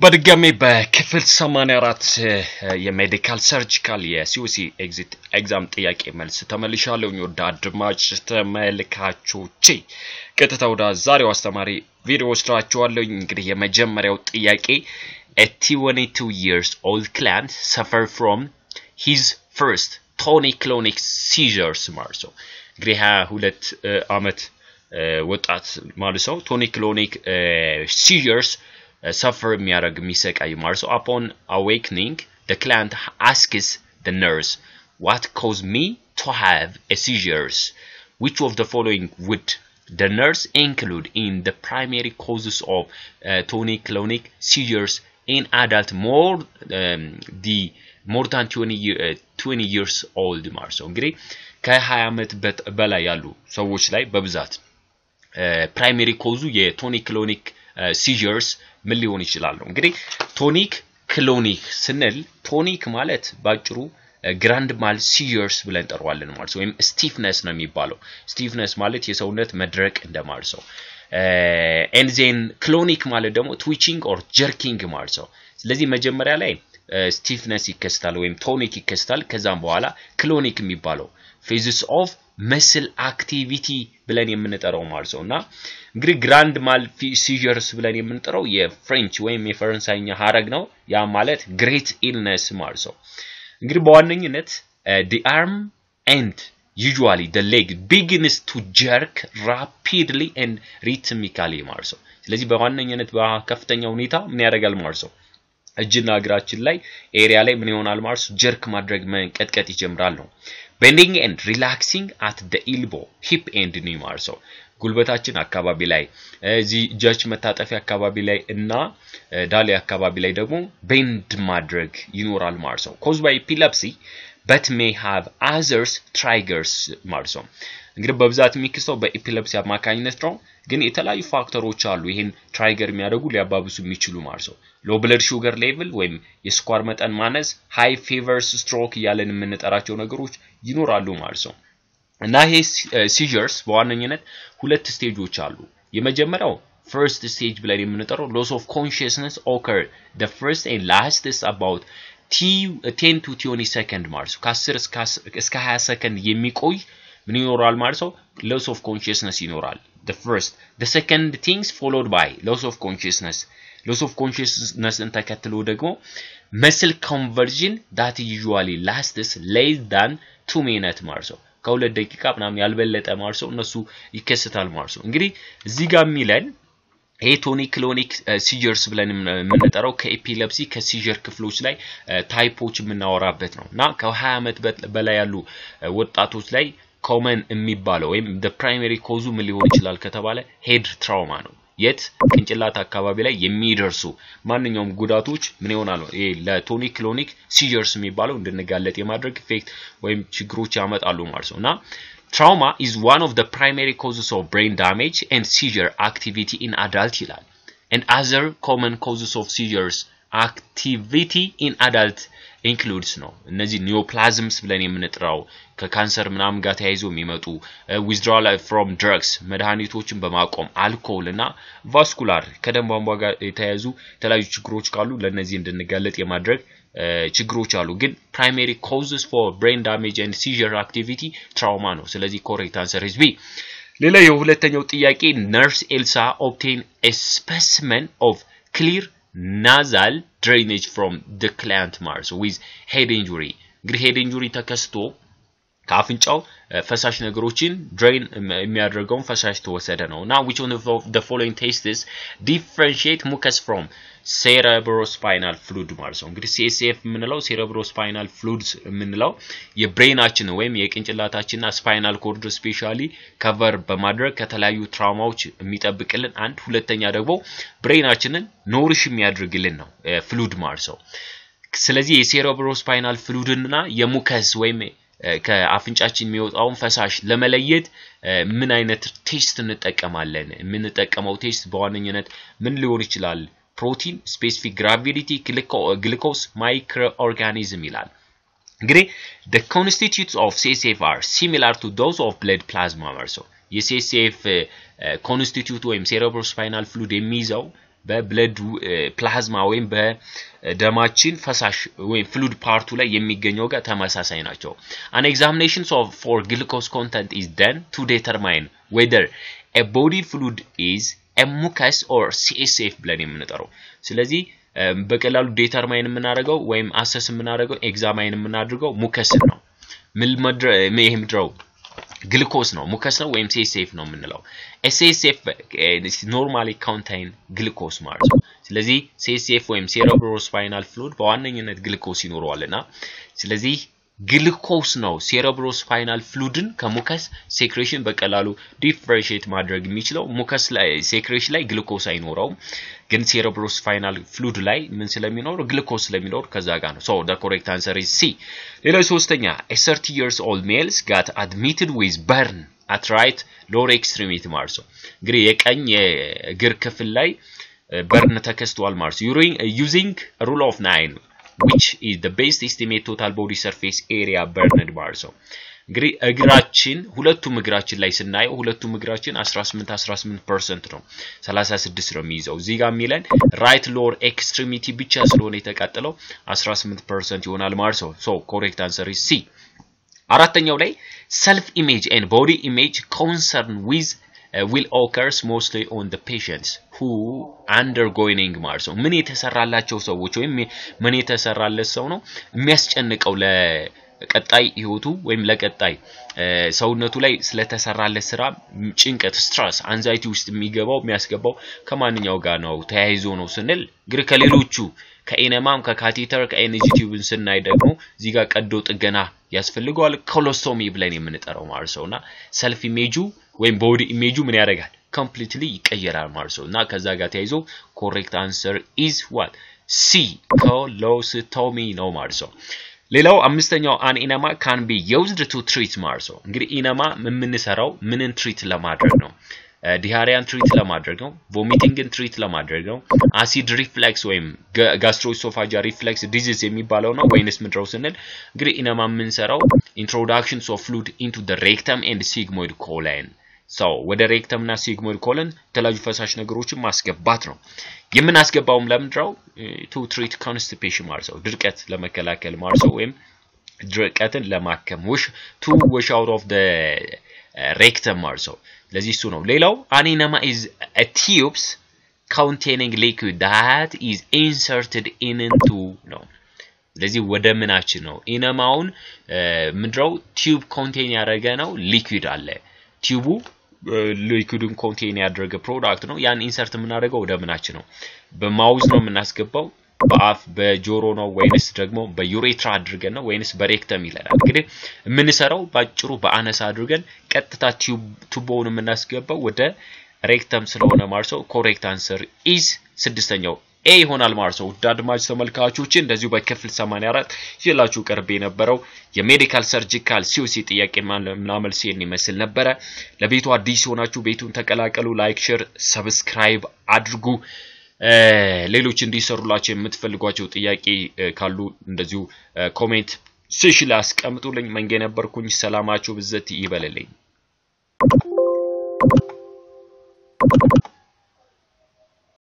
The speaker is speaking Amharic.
በድጋሚ በክፍል 84 የሜዲካል ሰርጂካል የሲዩሲ ኤግዚት ኤግዛም ጥያቄ መልስ ተመልሻለሁ። ወደ አድማጭ ተመልካቾቼ ቀጥታ ወደ ዛሬው አስተማሪ ቪዲዮ ወስዳችኋለሁ። እንግዲህ የመጀመሪያው ጥያቄ a 22 years old client suffered from his first tonic-clonic seizures ማለት ነው። እንግዲህ 22 ዓመት ወጣት ማለት ነው tonic-clonic seizures suffer የሚያደርግ የሚሰቃይ ማለት ነው። Upon awakening the client asks the nurse what caused me to have a seizures, which of the following would the nurse include in the primary causes of tonic-clonic seizures in adult more than 20 years old ማለት ነው። እንግዲህ ከ20 ዓመት በላይ ያሉ ሰዎች ላይ በብዛት ፕራይመሪ ኮዙ የቶኒክ-ክሎኒክ seizures ምን ሊሆን ይችላል ነው። እንግዲህ ቶኒክ ክሎኒክ ስንል ቶኒክ ማለት ባጭሩ ግራንድ ማል seizures ብለን ጠራዋለን ማለት ነው። ወይም ስቲፍነስ ነው የሚባለው። ስቲፍነስ ማለት የሰውነት መድረቅ እንደማለት ነው። and then ክሎኒክ ማለት ደግሞ twitching or jerking ማለት ነው። ስለዚህ መጀመሪያ ላይ ስቲፍነስ ይከስታል ወይም ቶኒክ ይከስታል። ከዛም በኋላ ክሎኒክ የሚባለው phases of muscle activity ብለን የምንጠራው ማለት ነውና እንግዲህ ግራንድ ማል seizures ብለን የምንጠራው የፍሬንች ወይም የፈረንሳይኛ ሐረግ ነው። ያ ማለት great illness ማለት ነው። እንግዲህ በዋነኝነት the arm and usually the leg begins to jerk rapidly and rhythmically ማለት ነው። ስለዚህ በዋነኝነት በከፍተኛ ሁኔታ ምን ያደርጋል ማለት ነው። እጅና እግራችን ላይ ኤሪያ ላይ ምን ይሆናል ማለት ነው ጀርክ ማድረግ መንቀጥቀጥ ይጀምራል ነው። bending and relaxing at the elbow, hip and knee ማለት ነው። ጉልበታችን አካባቢ ላይ እዚህ እጃች መታጠፊያ አካባቢ ላይ እና ዳሌ አካባቢ ላይ ደግሞ ቤንድ ማድረግ ይኖራል ማለት ነው። caused by epilepsy but may have others triggers ማለት ነው። እንግዲህ በብዛት የሚከሰተው በኤፒሌፕሲ አማካኝነት ነው። ግን የተለያዩ ፋክተሮች አሉ ይሄን ትራይገር የሚያደርጉ ሊያባብሱ የሚችሉ ማለት ነው። ሎ ብለድ ሹገር ሌቭል ወይም የስኳር መጠን ማነስ፣ ሃይ ፌቨርስ፣ ስትሮክ ያለን የምንጠራቸው ነገሮች ይኖራሉ ማለት ነው። እና ይሄ seizures በዋነኝነት ሁለት ስቴጆች አሉ። የመጀመሪያው first stage ብለን የምንጠራው loss of consciousness occur the first and last is about 10 to 20 second ማለት ነው። ከ10 እስከ 20 ሰከንድ የሚቆይ ምን ይኖራል ማለት ነው loss of consciousness ይኖራል። the first the second things followed by loss of consciousness ተከትሎ ደግሞ muscle conversion that usually lasts less than 2 minutes ማለት ነው። ከ2 ደቂቃ ምናምን ያልበለጠ ማለት ነው እነሱ ይከሰታል ማለት ነው። እንግዲህ እዚህ ጋር የሚለን ይሄ ቶኒክ-ክሎኒክ seizures ብለን የምንጠራው ከኤፒሌፕሲ ከሲጀር ክፍሎች ላይ ታይፖች የምናወራበት ነውና ከ20 ዓመት በላይ ያሉ ወጣቶች ላይ ኮመን የሚባለው ወይም the primary cause ምን ሊሆን ይችላል ከተባለ ሄድ ትራውማ ነው። የት ቅንጭላት አካባቢ ላይ የሚደርሱ ማንኛውም ጉዳቶች ምን ይሆናል ይሄ ለቶኒክ-ክሎኒክ seizures የሚባለው እንድንጋለጥ የማድረግ ኢፌክት ወይም ችግሮች ያመጣሉ ማለት ነውና trauma is one of the primary causes of brain damage and seizure activity in adult ይላል. and other common causes of seizures activity in adult includes ነው እነዚህ neoplasms ብለን የምንጠራው ከካንሰር ምናምን ጋር ተያይዞ የሚመጡ withdrawal from drugs መድኃኒቶችን በማቆም አልኮል እና ቫስኩላር ከደም ቧንቧ ጋር የተያያዙ የተለያዩ ችግሮች ካሉ ለነዚህ እንድንጋለጥ የማድረግ ችግሮች አሉ። ግን primary causes for brain damage and seizure activity trauma ነው። ስለዚህ correct answer is B። ሌላ የሁለተኛው ጥያቄ nurse Elsa obtained a specimen of clear nasal drainage from the client Mars with head injury. እንግዲህ head injury ተከስቶ ከአፍንጫው ፈሳሽ ነገሮችን ድሬን የሚያደርገውን ፈሳሽ ተወሰደ ነውና which one of the following tests differentiate mucus from cerebrospinal fluid ማለት ነው። እንግዲህ CSF የምንለው cerebrospinal fluids የምንለው የብሬናችን ወይም የቅንጭላታችንና ስፓይናል ኮርድ ስፔሻሊ ከቨር በማድረግ ከተለያዩ ትራውማዎች የሚጠብቅልን አንድ፣ ሁለተኛ ደግሞ ብሬናችንን ኖሪሽ የሚያደርግልን ነው ፍሉድ ማለት ነው። ስለዚህ የcerebrospinal fluidና የሙከስ ወይም ከአፍንጫችን የሚወጣውን ፈሳሽ ለመለየት ምን አይነት ቴስት እንጠቀማለን? የምንጠቀመው ቴስት በዋነኝነት ምን ሊሆን ይችላል? ፕሮቲን፣ ስፔሲፊክ ግራቪቲ፣ ግሉኮስ፣ ማይክሮኦርጋኒዝም ይላል። እንግዲህ the constituents of CSF are similar to those of blood plasma ማለት ነው። የCSF constitute ወይም cerebrospinal fluid የሚይዘው በብለድ ፕላዝማ ወይም በደማችን ፈሳሽ ወይም fluid ፓርቱ ላይ የሚገኘው ጋር ተመሳሳይ ናቸው an examination for glucose content is done to determine whether a body fluid is a mucus or CSF ብለን የምንጠራው ስለዚህ በቀላሉ ዲተርማይን የምናደርገው ወይም አሰስ የምናደርገው ኤግዛማይን የምናደርገው ሙከስ ነው ምድረው ግሉኮስ ነው ሙከስ ነው ወይም CSF ነው የምንለው CSF normally contain glucose ማለት ነው ስለዚህ CSF ወይም cerebrospinal fluid በዋነኝነት ግሉኮስ ይኖረዋልና ስለዚህ ግሉኮስ ነው cerebrospinal fluidን ከሙከስ secretion በቀላሉ differentiate ማድረግ የሚችለው ሙከስ ላይ secretion ላይ ግሉኮስ አይኖረውም ግን cerebrospinal fluid ላይ ምን ስለሚኖር ግሉኮስ ስለሚኖር ከዛ ጋር ነው so the correct answer is C ሌላው ሶስተኛ a 30 years old male got admitted with burn at right lower extremity ማለት ነው እንግዲህ የቀኝ የእግር ክፍል ላይ burn ተከስቷል ማለት using a rule of 9 which is the best estimate total body surface area burned ማለት ነው እንግዲህ እግራችን ሁለቱም እግራችን ላይ ስናየው ሁለቱም እግራችን 18% ነው 36 ነው የሚይዘው እዚህ ጋር የሚለን right lower extremity ብቻ ስለሆነ የተቃጠለው 18% ይሆናል ማለት ነው so correct answer is C አራተኛው ላይ self image and body image concerned with will occurs mostly on the patients who undergoing ማለት ነው ምን የተሰራላቸው ሰዎች ወይም ምን የተሰራለት ሰው ነው የሚያስጨንቀው ለቀጣይ ህይወቱ ወይም ለቀጣይ ሰውነቱ ላይ ስለተሰራለት ስራ ጭንቀት stress anxiety ውስጥ የሚገባው የሚያስገባው ከማንኛው ጋር ነው ተያይዞ ነው ስንል እንግዲህ ከሌሎቹ ከኢነማም ከካቴተር ከኤነርጂ ቲዩብን ስናይ ደግሞ እዚህ ጋር ቀዶ ጥገና ያስፈልጋል ኮሎስቶሚ ብለን የምንጠራው ማለት ነውና ሰልፍ ኢሜጁ ወይም ቦዲ ኢሜጁ ምን ያደርጋል completely ይቀየራል ማለት ነውና ከዛ ጋር ተያይዞ correct answer is what C colostomy ነው ማለት ነው ሌላው አምስተኛው an enema can be used to treat ማለት ነው እንግዲህ ኢነማ የምንሰራው ምንን ትሪት ለማድረግ ነው ዲሃሪያን ትሪት ለማድረግ ነው ቮሚቲንግን ትሪት ለማድረግ ነው አሲድ ሪፍሌክስ ወይም ጋስትሮኢሶፋጂያል ሪፍሌክስ ዲዚዝ የሚባለው ነው ወይንስ ምድረው ስንል እንግዲህ ኢነማ የምንሰራው introductions of fluid into the rectum and sigmoid colon so ወደ rectum እና sigmoid colon ተላጁ ፈሳሽ ነገሮችን ማስገባት ነው የምናስገባውም ለምድረው to treat constipation ማለት ነው ድርቀት ለመከላከል ማለት ነው ወይም ድርቀትን ለማከም to wash out of the rectum ማለት ነው ለዚህ እሱ ነው ሌላው an enema is a tubes containing liquid that is inserted into ነው ለዚህ ወደ ምናችን ነው ኢነማውን ምድረው ቲዩብ ኮንቴን ያደረገ ነው ሊኩዊድ አለ ቲዩቡ ሊኩዊድን ኮንቴን ያደረገ ፕሮዳክት ነው ያን ኢንሰርት የምናደርገው ወደ ምናችን ነው በማውዝ ነው የምናስገባው በአፍ በጆሮ ነው ወይንስ ደግሞ በዩሬትራ አድርገን ነው ወይንስ በሬክተም ይላል እንግዲህ የምንሰራው ባጭሩ በአነሳ አድርገን ቀጥታ ቱቦውን የምናስገባው ወደ ሬክተም ስለሆነ ማለት ነው correct answer is ስድስተኛው A ይሆናል ማለት ነው አድማጭ ተመልካቾች እንደዚሁ በክፍል 84 ይላችሁ ቀርቤ የነበረው የሜዲካል ሰርጂካል ሲዩሲ ጥያቄ መልስ ይመስል ነበር ለቤቱ አዲስ ሆናችሁ ቤቱን ተቀላቀሉ ላይክ ሼር ሰብስክራይብ አድርጉ ሌሎች እንዲሰሩላችሁ የምትፈልጓቸው ጥያቄ ካሉ እንደዚሁ ኮሜንት ሴክሽን ላይ አስቀምጡልኝ መንገ ነበርኩኝ ሰላማችሁ ብዘት ይበለልኝ